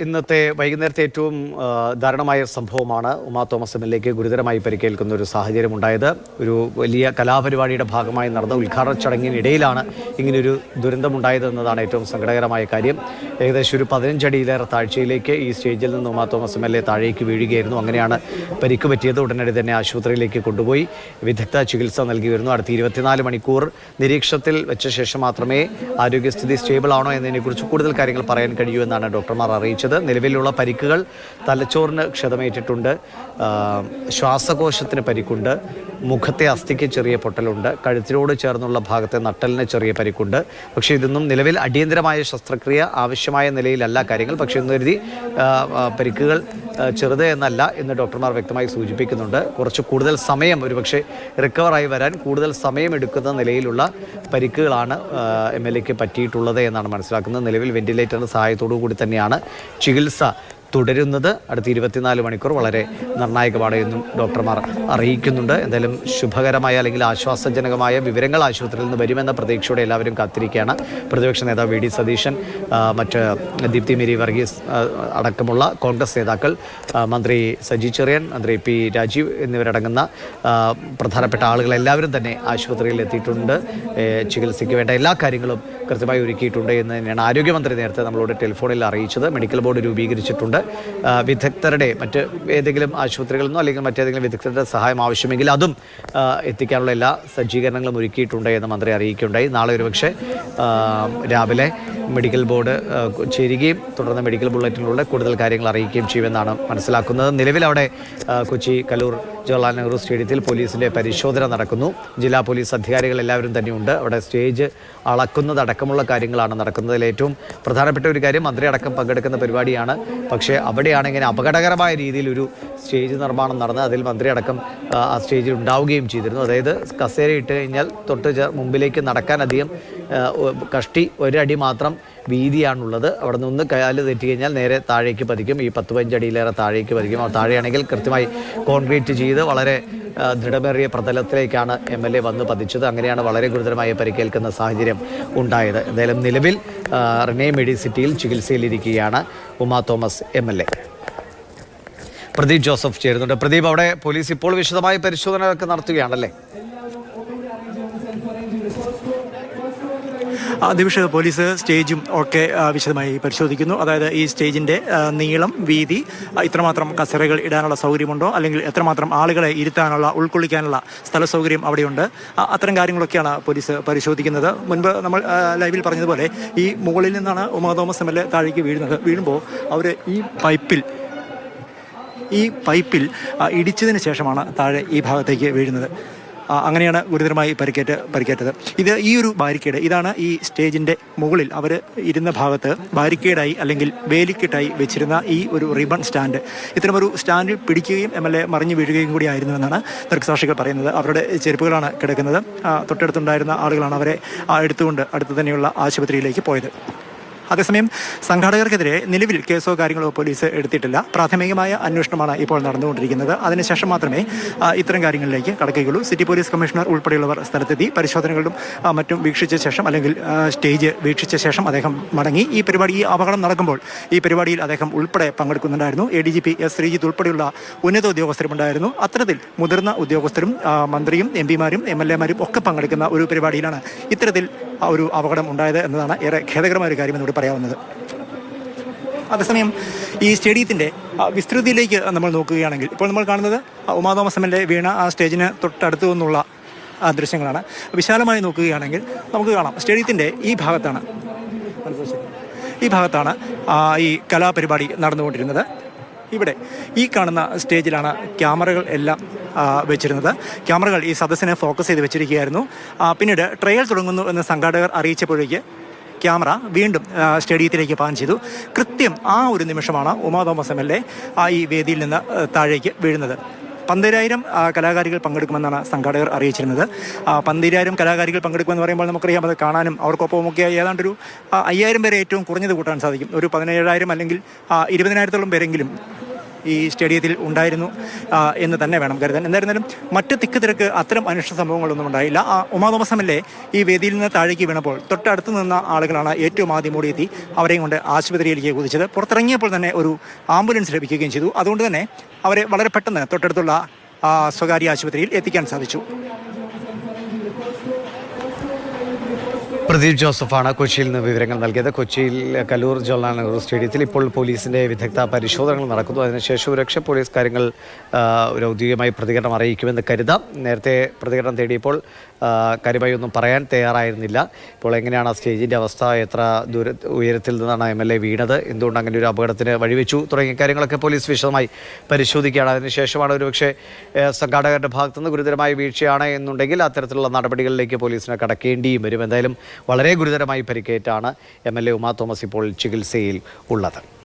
ഇന്നത്തെ വൈകുന്നേരത്തെ ഏറ്റവും ദാരുണമായ സംഭവമാണ് ഉമാ തോമസ് എം.എൽ.എക്ക് ഗുരുതരമായി പരിക്കേൽക്കുന്ന ഒരു സാഹചര്യം ഉണ്ടായത്. ഒരു വലിയ കലാപരിപാടിയുടെ ഭാഗമായി നടന്ന ഉദ്ഘാടന ചടങ്ങിനിടയിലാണ് ഇങ്ങനെയൊരു ദുരന്തമുണ്ടായത് എന്നതാണ് ഏറ്റവും സങ്കടകരമായ കാര്യം. ഏകദേശം ഒരു 15 അടിയിലേറെ താഴ്ചയിലേക്ക് ഈ സ്റ്റേജിൽ നിന്ന് ഉമാ തോമസ് എം.എൽ.എ താഴേക്ക് വീഴുകയായിരുന്നു. അങ്ങനെയാണ് പരിക്ക് പറ്റിയത്. ഉടനടി തന്നെ ആശുപത്രിയിലേക്ക് കൊണ്ടുപോയി വിദഗ്ധ ചികിത്സ നൽകി വരുന്നു. അടുത്ത 24 മണിക്കൂർ നിരീക്ഷണത്തിൽ വെച്ച ശേഷം മാത്രമേ ആരോഗ്യസ്ഥിതി സ്റ്റേബിൾ ആണോ എന്നതിനെക്കുറിച്ച് കൂടുതൽ കാര്യങ്ങൾ പറയാൻ കഴിയൂ എന്നാണ് ഡോക്ടർമാർ അറിയിച്ചത്. നിലവിലുള്ള പരിക്കുകൾ തലച്ചോറിന് ക്ഷതമേറ്റിട്ടുണ്ട്, ശ്വാസകോശത്തിന് പരിക്കുണ്ട്, മുഖത്തെ അസ്ഥിക്ക് ചെറിയ പൊട്ടലുണ്ട്, കഴുത്തിനോട് ചേർന്നുള്ള ഭാഗത്തെ നട്ടലിന് ചെറിയ പരിക്കുണ്ട്. പക്ഷേ ഇതൊന്നും നിലവിൽ അടിയന്തരമായ ശസ്ത്രക്രിയ ആവശ്യമായ നിലയിലല്ല കാര്യങ്ങൾ. പക്ഷേ എന്ന് കരുതി പരിക്കുകൾ ചെറുത് എന്നല്ല എന്ന് ഡോക്ടർമാർ വ്യക്തമായി സൂചിപ്പിക്കുന്നുണ്ട്. കുറച്ച് കൂടുതൽ സമയം, ഒരുപക്ഷെ റിക്കവറായി വരാൻ കൂടുതൽ സമയമെടുക്കുന്ന നിലയിലുള്ള പരിക്കുകളാണ് എം.എൽ.എക്ക് പറ്റിയിട്ടുള്ളത് എന്നാണ് മനസ്സിലാക്കുന്നത്. നിലവിൽ വെന്റിലേറ്ററിൻ്റെ സഹായത്തോടു കൂടി തന്നെയാണ് ചികിത്സ തുടരുന്നത്. അടുത്ത 24 മണിക്കൂർ വളരെ നിർണായകമാണ് എന്നും ഡോക്ടർമാർ അറിയിക്കുന്നുണ്ട്. എന്തായാലും ശുഭകരമായ അല്ലെങ്കിൽ ആശ്വാസജനകമായ വിവരങ്ങൾ ആശുപത്രിയിൽ നിന്ന് വരുമെന്ന പ്രതീക്ഷയോടെ എല്ലാവരും കാത്തിരിക്കുകയാണ്. പ്രതിപക്ഷ നേതാവ് വി.ഡി. സതീശൻ, മറ്റ് ദീപ്തി മേരി വർഗീസ് അടക്കമുള്ള കോൺഗ്രസ് നേതാക്കൾ, മന്ത്രി സജി ചെറിയാൻ, മന്ത്രി പി രാജീവ് എന്നിവരടങ്ങുന്ന പ്രധാനപ്പെട്ട ആളുകൾ എല്ലാവരും തന്നെ ആശുപത്രിയിൽ എത്തിയിട്ടുണ്ട്. ചികിത്സയ്ക്ക് വേണ്ട എല്ലാ കാര്യങ്ങളും കൃത്യമായി ഒരുക്കിയിട്ടുണ്ട് എന്ന് തന്നെയാണ് ആരോഗ്യമന്ത്രി നേരത്തെ നമ്മളോട് ടെലിഫോണിൽ അറിയിച്ചത്. മെഡിക്കൽ ബോർഡ് രൂപീകരിച്ചിട്ടുണ്ട്. വിദഗ്ധരുടെ മറ്റ് ഏതെങ്കിലും ആശുപത്രികളിൽ നിന്നോ അല്ലെങ്കിൽ മറ്റേതെങ്കിലും വിദഗ്ധരുടെ സഹായം ആവശ്യമെങ്കിൽ അതും എത്തിക്കാനുള്ള എല്ലാ സജ്ജീകരണങ്ങളും ഒരുക്കിയിട്ടുണ്ട് എന്ന് മന്ത്രി അറിയിക്കുകയുണ്ടായി. നാളെ ഒരുപക്ഷെ രാവിലെ മെഡിക്കൽ ബോർഡ് ചേരുകയും തുടർന്ന് മെഡിക്കൽ ബുള്ളറ്റിനിലൂടെ കൂടുതൽ കാര്യങ്ങൾ അറിയിക്കുകയും ചെയ്യുമെന്നാണ് മനസ്സിലാക്കുന്നത്. നിലവിൽ അവിടെ കൊച്ചി കലൂർ ജവഹർലാൽ നെഹ്റു സ്റ്റേഡിയത്തിൽ പോലീസിൻ്റെ പരിശോധന നടക്കുന്നു. ജില്ലാ പോലീസ് അധികാരികൾ എല്ലാവരും തന്നെയുണ്ട്. അവിടെ സ്റ്റേജ് അളക്കുന്നതടക്കമുള്ള കാര്യങ്ങളാണ് നടക്കുന്നത്. അതിൽ ഏറ്റവും പ്രധാനപ്പെട്ട ഒരു കാര്യം, മന്ത്രി അടക്കം പങ്കെടുക്കുന്ന പരിപാടിയാണ്. പക്ഷേ അവിടെയാണ് ഇങ്ങനെ അപകടകരമായ രീതിയിൽ ഒരു സ്റ്റേജ് നിർമ്മാണം നടന്ന് അതിൽ മന്ത്രി അടക്കം ആ സ്റ്റേജിൽ ഉണ്ടാവുകയും ചെയ്തിരുന്നു. അതായത് കസേര ഇട്ട് കഴിഞ്ഞാൽ തൊട്ട് മുമ്പിലേക്ക് നടക്കാൻ അധികം കഷ്ടി ഒരടി മാത്രം വീതിയാണുള്ളത്. അവിടെ നിന്ന് കാല് തെറ്റി കഴിഞ്ഞാൽ നേരെ താഴേക്ക് പതിക്കും. ഈ 10-15 അടിയിലേറെ താഴേക്ക് പതിക്കും. താഴെയാണെങ്കിൽ കൃത്യമായി കോൺക്രീറ്റ് ചെയ്ത് വളരെ ദൃഢമേറിയ പ്രതലത്തിലേക്കാണ് എം.എൽ.എ വന്ന് പതിച്ചത്. അങ്ങനെയാണ് വളരെ ഗുരുതരമായി പരിക്കേൽക്കുന്ന സാഹചര്യം ഉണ്ടായത്. എന്തായാലും നിലവിൽ റിനെ മെഡിസിറ്റിയിൽ ചികിത്സയിലിരിക്കുകയാണ് ഉമാ തോമസ് എം.എൽ.എ. പ്രദീപ് ജോസഫ് ചേരുന്നുണ്ട്. പ്രദീപ്, അവിടെ പോലീസ് ഇപ്പോൾ വിശദമായ പരിശോധനകളൊക്കെ നടത്തുകയാണല്ലേ? ദിവിഷ പോലീസ് സ്റ്റേജും ഒക്കെ വിശദമായി പരിശോധിക്കുന്നു. അതായത് ഈ സ്റ്റേജിൻ്റെ നീളം, വീതി, ഇത്രമാത്രം കസേരകൾ ഇടാനുള്ള സൗകര്യമുണ്ടോ, അല്ലെങ്കിൽ എത്രമാത്രം ആളുകളെ ഇരുത്താനുള്ള, ഉൾക്കൊള്ളിക്കാനുള്ള സ്ഥല സൗകര്യം അവിടെയുണ്ട്, അത്തരം കാര്യങ്ങളൊക്കെയാണ് പോലീസ് പരിശോധിക്കുന്നത്. മുൻപ് നമ്മൾ ലൈവിൽ പറഞ്ഞതുപോലെ ഈ മുകളിൽ നിന്നാണ് ഉമാ തോമസ് എം.എൽ.എ താഴേക്ക് വീഴുമ്പോൾ അവർ ഈ പൈപ്പിൽ ഇടിച്ചതിന് ശേഷമാണ് താഴെ ഈ ഭാഗത്തേക്ക് വീഴുന്നത്. അങ്ങനെയാണ് ഗുരുതരമായി പരിക്കേറ്റത്. ഈ ഒരു ബാരിക്കേഡ്, ഇതാണ് ഈ സ്റ്റേജിൻ്റെ മുകളിൽ അവർ ഇരുന്ന ഭാഗത്ത് ബാരിക്കേഡായി അല്ലെങ്കിൽ വേലിക്കെട്ടായി വെച്ചിരുന്ന ഈ ഒരു റിബൺ സ്റ്റാൻഡ്. ഇത്തരമൊരു സ്റ്റാൻഡ് പിടിക്കുകയും എം.എൽ.എ മറിഞ്ഞു വീഴുകയും കൂടി ആയിരുന്നുവെന്നാണ് ദൃക്സാക്ഷികൾ പറയുന്നത്. അവരുടെ ചെരുപ്പുകളാണ് കിടക്കുന്നത്. തൊട്ടടുത്തുണ്ടായിരുന്ന ആളുകളാണ് അവരെ എടുത്തുകൊണ്ട് അടുത്ത് തന്നെയുള്ള ആശുപത്രിയിലേക്ക് പോയത്. അതേസമയം സംഘാടകർക്കെതിരെ നിലവിൽ കേസോ കാര്യങ്ങളോ പോലീസ് എടുത്തിട്ടില്ല. പ്രാഥമികമായ അന്വേഷണമാണ് ഇപ്പോൾ നടന്നുകൊണ്ടിരിക്കുന്നത്. അതിനുശേഷം മാത്രമേ ഇത്തരം കാര്യങ്ങളിലേക്ക് കടക്കുകയുള്ളൂ. സിറ്റി പോലീസ് കമ്മീഷണർ ഉൾപ്പെടെയുള്ളവർ സ്ഥലത്തെത്തി പരിശോധനകളും മറ്റും വീക്ഷിച്ച ശേഷം, അല്ലെങ്കിൽ സ്റ്റേജ് വീക്ഷിച്ച ശേഷം അദ്ദേഹം മടങ്ങി. ഈ അപകടം നടക്കുമ്പോൾ ഈ പരിപാടിയിൽ അദ്ദേഹം ഉൾപ്പെടെ പങ്കെടുക്കുന്നുണ്ടായിരുന്നു. ADGP S. ശ്രീജിത്ത് ഉൾപ്പെടെയുള്ള ഉന്നത ഉദ്യോഗസ്ഥരുമുണ്ടായിരുന്നു. അത്തരത്തിൽ മുതിർന്ന ഉദ്യോഗസ്ഥരും മന്ത്രിയും MP-മാരും MLA-മാരും ഒക്കെ പങ്കെടുക്കുന്ന ഒരു പരിപാടിയിലാണ് ഇത്തരത്തിൽ ഒരു അപകടം ഉണ്ടായത് എന്നതാണ് ഏറെ ഖേദകരമായ ഒരു കാര്യം എന്നോട് പറയാവുന്നത്. അതേസമയം ഈ സ്റ്റേഡിയത്തിൻ്റെ വിസ്തൃതിയിലേക്ക് നമ്മൾ നോക്കുകയാണെങ്കിൽ ഇപ്പോൾ നമ്മൾ കാണുന്നത് ഉമാ തോമസ് എം.എൽ.എ വീണ ആ സ്റ്റേജിന് തൊട്ടടുത്തു നിന്നുള്ള ദൃശ്യങ്ങളാണ്. വിശാലമായി നോക്കുകയാണെങ്കിൽ നമുക്ക് കാണാം സ്റ്റേഡിയത്തിൻ്റെ ഈ ഭാഗത്താണ് ഈ കലാപരിപാടി നടന്നുകൊണ്ടിരുന്നത്. ഇവിടെ ഈ കാണുന്ന സ്റ്റേജിലാണ് ക്യാമറകൾ എല്ലാം വെച്ചിരുന്നത്. ക്യാമറകൾ ഈ സദസ്സിനെ ഫോക്കസ് ചെയ്ത് വെച്ചിരിക്കുകയായിരുന്നു. പിന്നീട് ട്രയൽ തുടങ്ങുന്നു എന്ന് സംഘാടകർ അറിയിച്ചപ്പോഴേക്ക് ക്യാമറ വീണ്ടും സ്റ്റേഡിയത്തിലേക്ക് പാൻ ചെയ്തു. കൃത്യം ആ ഒരു നിമിഷമാണ് ഉമാ തോമസ് എം.എൽ.എ ഈ വേദിയിൽ നിന്ന് താഴേക്ക് വീഴുന്നത്. 12,000 കലാകാരികൾ പങ്കെടുക്കുമെന്നാണ് സംഘാടകർ അറിയിച്ചിരുന്നത്. 12,000 കലാകാരികൾ പങ്കെടുക്കുമെന്ന് പറയുമ്പോൾ നമുക്കറിയാം, അത് കാണാനും അവർക്കൊപ്പമൊക്കെ ഏതാണ്ടൊരു 5,000 പേരെ ഏറ്റവും കുറഞ്ഞത് കൂട്ടാൻ സാധിക്കും. ഒരു 17,000 അല്ലെങ്കിൽ 20,000-ഓളം പേരെങ്കിലും ഈ സ്റ്റേഡിയത്തിൽ ഉണ്ടായിരുന്നു എന്ന് തന്നെ വേണം കരുതാൻ. എന്തായിരുന്നാലും മറ്റ് തിക്ക് തിരക്ക് അത്തരം അനിഷ്ട സംഭവങ്ങളൊന്നും ഉണ്ടായില്ല. ഉമാ തോമസ് എം.എൽ.എ ഈ വേദിയിൽ നിന്ന് താഴേക്ക് വീണപ്പോൾ തൊട്ടടുത്ത് നിന്ന ആളുകളാണ് ഏറ്റവും ആദ്യം ഓടിയെത്തി അവരെയും കൊണ്ട് ആശുപത്രിയിലേക്ക് കുതിച്ചത്. പുറത്തിറങ്ങിയപ്പോൾ തന്നെ ഒരു ആംബുലൻസ് ലഭിക്കുകയും ചെയ്തു. അതുകൊണ്ട് തന്നെ അവരെ വളരെ പെട്ടെന്ന് തൊട്ടടുത്തുള്ള സ്വകാര്യ ആശുപത്രിയിൽ എത്തിക്കാൻ സാധിച്ചു. പ്രദീപ് ജോസഫാണ് കൊച്ചിയിൽ നിന്ന് വിവരങ്ങൾ നൽകിയത്. കൊച്ചിയിൽ കലൂർ ജവഹർലാൽ നെഹ്റു സ്റ്റേഡിയത്തിൽ ഇപ്പോൾ പോലീസിൻ്റെ വിദഗ്ധ പരിശോധനകൾ നടക്കുന്നു. അതിനുശേഷം സുരക്ഷ പോലീസ് കാര്യങ്ങൾ ഒരു ഔദ്യോഗികമായി പ്രതികരണം അറിയിക്കുമെന്ന് കരുതാം. നേരത്തെ പ്രതികരണം തേടിയപ്പോൾ കാര്യമായി ഒന്നും പറയാൻ തയ്യാറായിരുന്നില്ല. ഇപ്പോൾ എങ്ങനെയാണ് ആ സ്റ്റേജിൻ്റെ അവസ്ഥ, എത്ര ഉയരത്തിൽ നിന്നാണ് എം.എൽ.എ വീണത്, എന്തുകൊണ്ട് അങ്ങനെ ഒരു അപകടത്തിന് വഴിവെച്ചു തുടങ്ങിയ കാര്യങ്ങളൊക്കെ പോലീസ് വിശദമായി പരിശോധിക്കുകയാണ്. അതിനുശേഷമാണ് ഒരുപക്ഷെ സംഘാടകരുടെ ഭാഗത്തുനിന്ന് ഗുരുതരമായ വീഴ്ചയാണ് എന്നുണ്ടെങ്കിൽ അത്തരത്തിലുള്ള നടപടികളിലേക്ക് പോലീസിന് കടക്കേണ്ടിയും വരും. എന്തായാലും വളരെ ഗുരുതരമായി പരിക്കേറ്റാണ് എം.എൽ.എ ഉമാ തോമസ് ഇപ്പോൾ ചികിത്സയിൽ ഉള്ളത്.